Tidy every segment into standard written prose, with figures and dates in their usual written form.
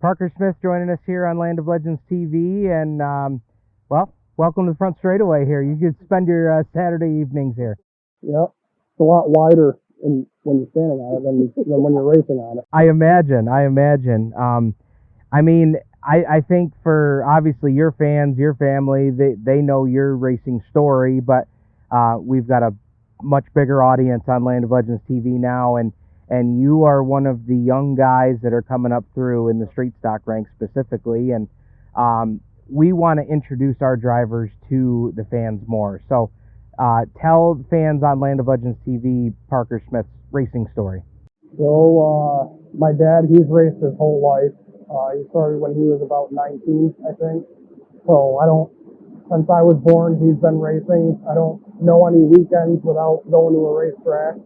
Parker Smith joining us here on Land of Legends TV, and welcome to the front straightaway here. You could spend your Saturday evenings here. Yeah, it's a lot wider when you're standing on it than when you're racing on it. I imagine. I think for obviously your fans, your family, they know your racing story, but we've got a much bigger audience on Land of Legends TV now, and you are one of the young guys that are coming up through in the street stock ranks specifically, and we want to introduce our drivers to the fans more. So tell fans on Land of Legends TV Parker Smith's racing story. So my dad, he's raced his whole life. He started when he was about 19, I think. So since I was born, he's been racing. I don't know any weekends without going to a racetrack.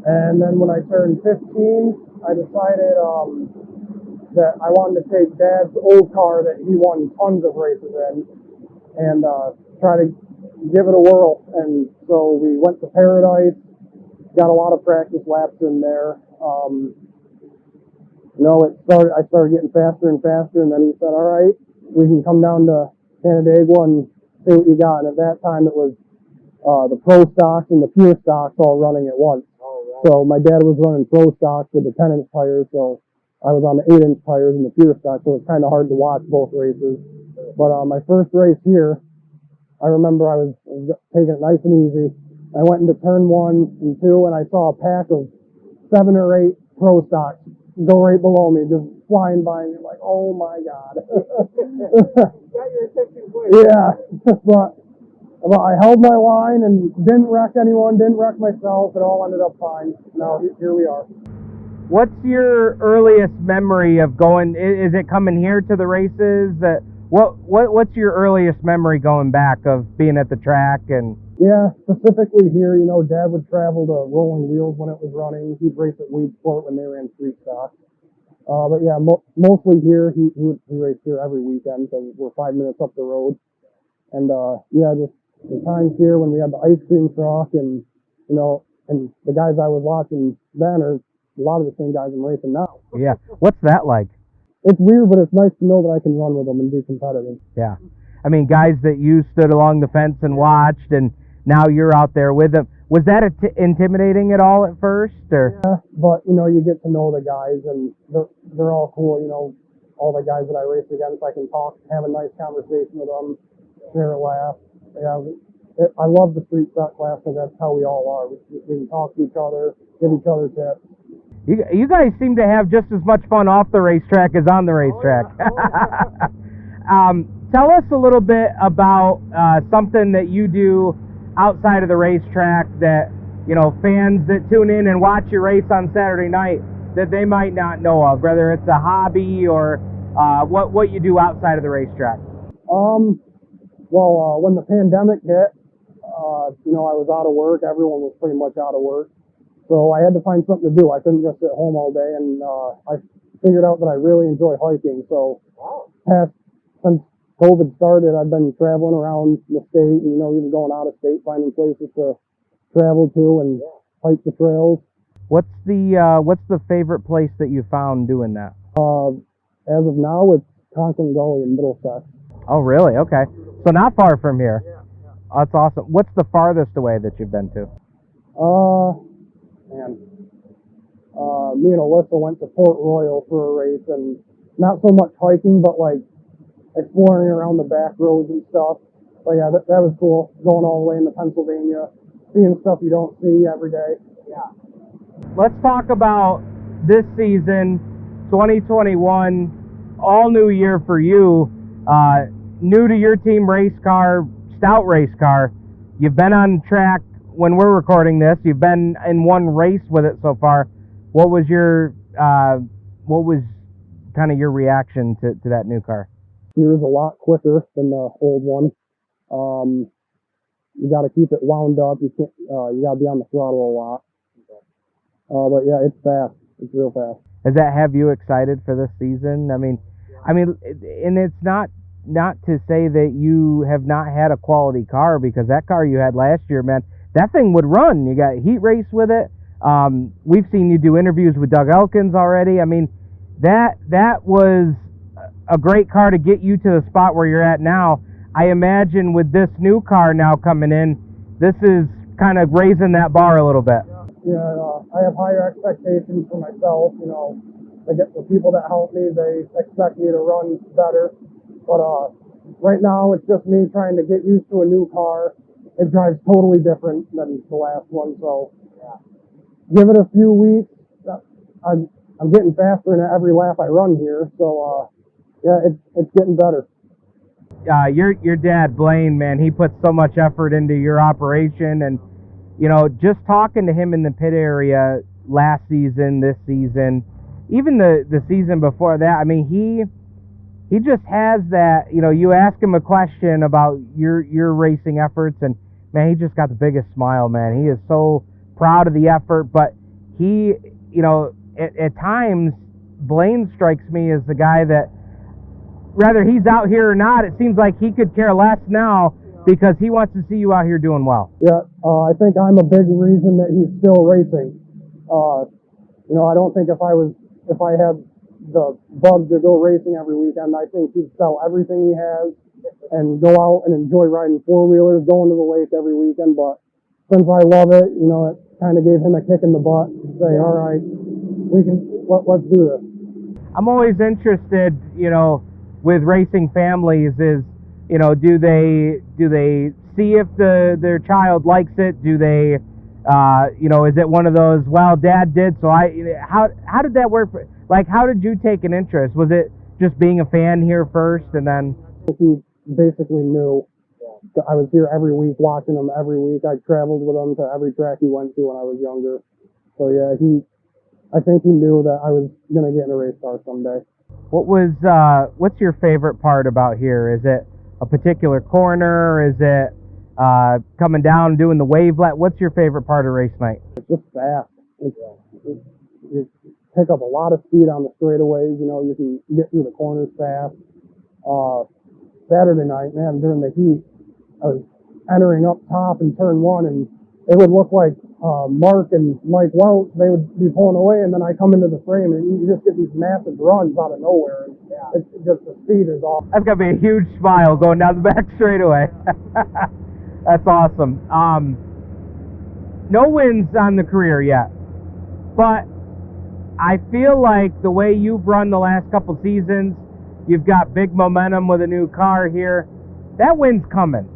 And then when I turned 15, I decided that I wanted to take Dad's old car that he won tons of races in and try to give it a whirl. And so we went to Paradise, got a lot of practice laps in there. I started getting faster and faster, and then he said, all right, we can come down to Canandaigua and see what you got. And at that time, it was the pro stocks and the pure stocks all running at once. So my dad was running pro stocks with the 10-inch tires, so I was on the 8-inch tires and the pure stocks, so it was kind of hard to watch both races. But my first race here, I remember I was taking it nice and easy. I went into turn 1 and 2, and I saw a pack of 7 or 8 pro stocks go right below me, just flying by me. Like, oh my God. Got your attention quick. Yeah, but I held my line and didn't wreck anyone, didn't wreck myself. It all ended up fine. Now here we are. What's your earliest memory of going? Is it coming here to the races? What's your earliest memory going back of being at the track? And yeah, specifically here, Dad would travel to Rolling Wheels when it was running. He'd race at Weed Sport when they ran street stock. But yeah, mostly here. He raced here every weekend because we're 5 minutes up the road. And just the times here when we had the ice cream truck and the guys I was watching then are a lot of the same guys I'm racing now. Yeah, what's that like? It's weird, but it's nice to know that I can run with them and be competitive. Yeah, I mean, guys that you stood along the fence and watched, and now you're out there with them. Was that intimidating at all at first, or? Yeah, but you get to know the guys, and they're all cool. All the guys that I race against, I can talk, have a nice conversation with them, share a laugh. Yeah, I love the street stock class because that's how we all are. We can talk to each other, give each other tips. You guys seem to have just as much fun off the racetrack as on the racetrack. Tell us a little bit about something that you do outside of the racetrack that fans that tune in and watch your race on Saturday night that they might not know of, whether it's a hobby or what you do outside of the racetrack. Well, when the pandemic hit, I was out of work. Everyone was pretty much out of work. So I had to find something to do. I couldn't just sit home all day, and I figured out that I really enjoy hiking. So since COVID started, I've been traveling around the state, and, even going out of state, finding places to travel to and hike the trails. What's the favorite place that you found doing that? As of now, it's Conklin Gully in Middlesex. Oh, really? Okay. So not far from here. Yeah. That's awesome. What's the farthest away that you've been to? Me and Alyssa went to Port Royal for a race, and not so much hiking, but like exploring around the back roads and stuff. But yeah, that was cool. Going all the way into Pennsylvania, seeing stuff you don't see every day. Yeah. Let's talk about this season, 2021, all new year for you. New to your team race car, stout race car. You've been on track when we're recording this. You've been in one race with it so far. What was kind of your reaction to that new car? It was a lot quicker than the old one. You got to keep it wound up. You can't. You got to be on the throttle a lot. But yeah, it's fast. It's real fast. Does that have you excited for this season? I mean, and it's not to say that you have not had a quality car, because that car you had last year, man, that thing would run. You got heat race with it. We've seen you do interviews with Doug Elkins already. I mean, that was a great car to get you to the spot where you're at now. I imagine with this new car now coming in, this is kind of raising that bar a little bit. Yeah, I have higher expectations for myself. You know, the people that help me, they expect me to run better. But right now, it's just me trying to get used to a new car. It drives totally different than the last one. So, give it a few weeks. I'm getting faster in every lap I run here. So, it's getting better. Your dad, Blaine, man, he puts so much effort into your operation, and you know, just talking to him in the pit area last season, this season, even the season before that. I mean, he just has that. You know, you ask him a question about your racing efforts, and man, he just got the biggest smile, man. He is so proud of the effort, but he, you know, at times, Blaine strikes me as the guy that, whether he's out here or not, it seems like he could care less now because he wants to see you out here doing well. Yeah, I think I'm a big reason that he's still racing. You know, I don't think if I had the bug to go racing every weekend, I think he'd sell everything he has and go out and enjoy riding four-wheelers, going to the lake every weekend. But since I love it, you know, it kind of gave him a kick in the butt to say, all right, let's do this. I'm always interested, you know, with racing families is, you know, do they see if their child likes it? Do they, you know, is it one of those, well, Dad did, so how did that work? Like, how did you take an interest? Was it just being a fan here first, and then? He basically knew. I was here every week, watching him every week. I traveled with him to every track he went to when I was younger. So yeah, I think he knew that I was gonna get in a race car someday. What's your favorite part about here? Is it a particular corner? Is it coming down doing the wave lap? What's your favorite part of race night? It's just fast. You pick up a lot of speed on the straightaways. You know, you can get through the corners fast. Saturday night, man, during the heat, I was entering up top in turn one, and it would look like Mark and Mike Welch, they would be pulling away, and then I come into the frame, and you just get these massive runs out of nowhere. And it's just, the speed is off. That's got to be a huge smile going down the back straightaway. That's awesome. No wins on the career yet, but I feel like the way you've run the last couple seasons, you've got big momentum with a new car here. That win's coming.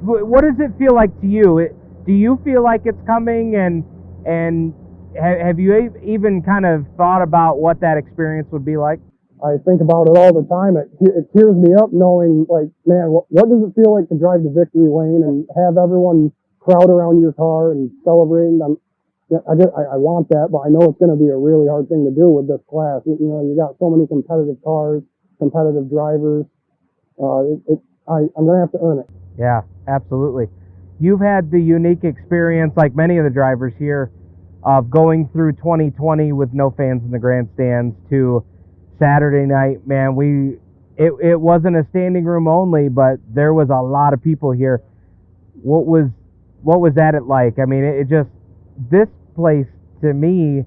What does it feel like to you? Do you feel like it's coming, and have you even kind of thought about what that experience would be like? I think about it all the time. It tears me up knowing, like, man, what does it feel like to drive to victory lane and have everyone crowd around your car and celebrating? I want that, but I know it's going to be a really hard thing to do with this class. You know, you got so many competitive cars, competitive drivers. I'm going to have to earn it. Yeah, absolutely. You've had the unique experience, like many of the drivers here, of going through 2020 with no fans in the grandstands to Saturday night. Man, it wasn't a standing room only, but there was a lot of people here. What was that like? I mean, this place to me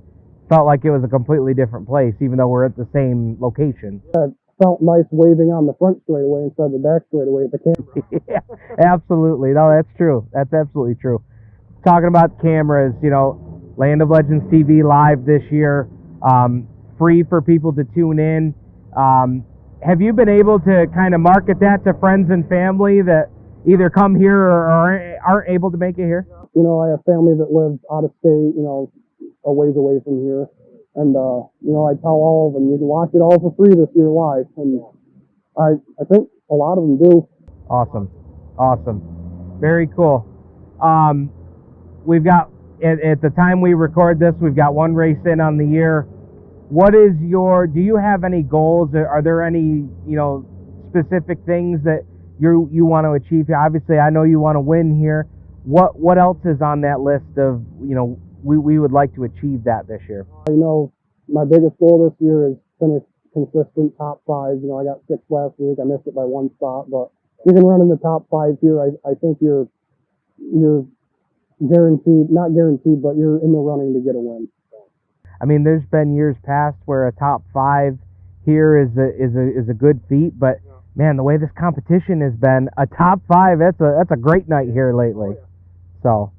felt like it was a completely different place, even though we're at the same location. It felt nice waving on the front straightaway instead of the back straightaway at the camera. Yeah, absolutely. No, that's true. That's absolutely true. Talking about cameras, you know, Land of Legends TV live this year, free for people to tune in. Have you been able to kind of market that to friends and family that either come here or aren't able to make it here? You know, I have family that lives out of state, you know, a ways away from here. And, you know, I tell all of them, you can watch it all for free this year live. And I think a lot of them do. Awesome. Very cool. We've got, at the time we record this, we've got one race in on the year. Do you have any goals? Are there any, you know, specific things that you want to achieve here? Obviously, I know you want to win here. What else is on that list of, you know, we would like to achieve that this year? You know, my biggest goal this year is finish consistent top five. You know, I got 6th last week. I missed it by 1 spot, but you can run in the top 5 here. I think you're guaranteed, not guaranteed, but you're in the running to get a win. I mean, there's been years past where a top 5 here is a good feat, but man, the way this competition has been, a top 5, that's a great night here lately. So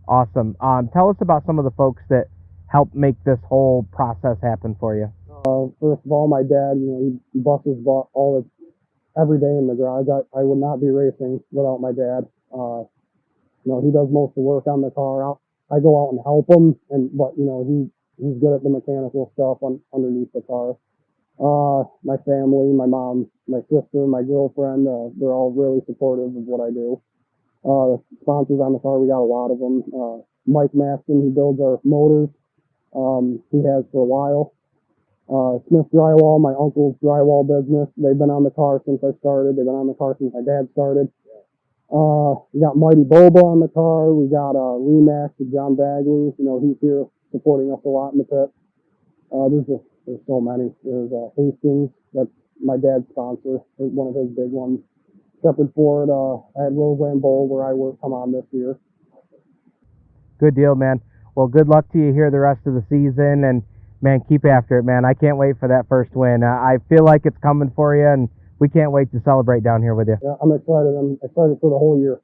awesome. Tell us about some of the folks that helped make this whole process happen for you. First of all, my dad, he busts his butt every day in the garage. I would not be racing without my dad. He does most of the work on the car. I go out and help him, but he's good at the mechanical stuff underneath the car. My family, my mom, my sister, my girlfriend, they're all really supportive of what I do. Sponsors on the car, we got a lot of them. Mike Maston, he builds our motors. He has for a while. Smith Drywall, my uncle's drywall business. They've been on the car since I started. They've been on the car since my dad started. We got Mighty Boba on the car. We got Remax with John Bagley. He's here supporting us a lot in the pit. There's so many. There's Hastings. That's my dad's sponsor. One of his big ones. Shepherd Ford. I had Raceway and Bowl where I work come on this year. Good deal, man. Well, good luck to you here the rest of the season, and man, keep after it, man. I can't wait for that first win. I feel like it's coming for you, and we can't wait to celebrate down here with you. Yeah, I'm excited. I'm excited for the whole year.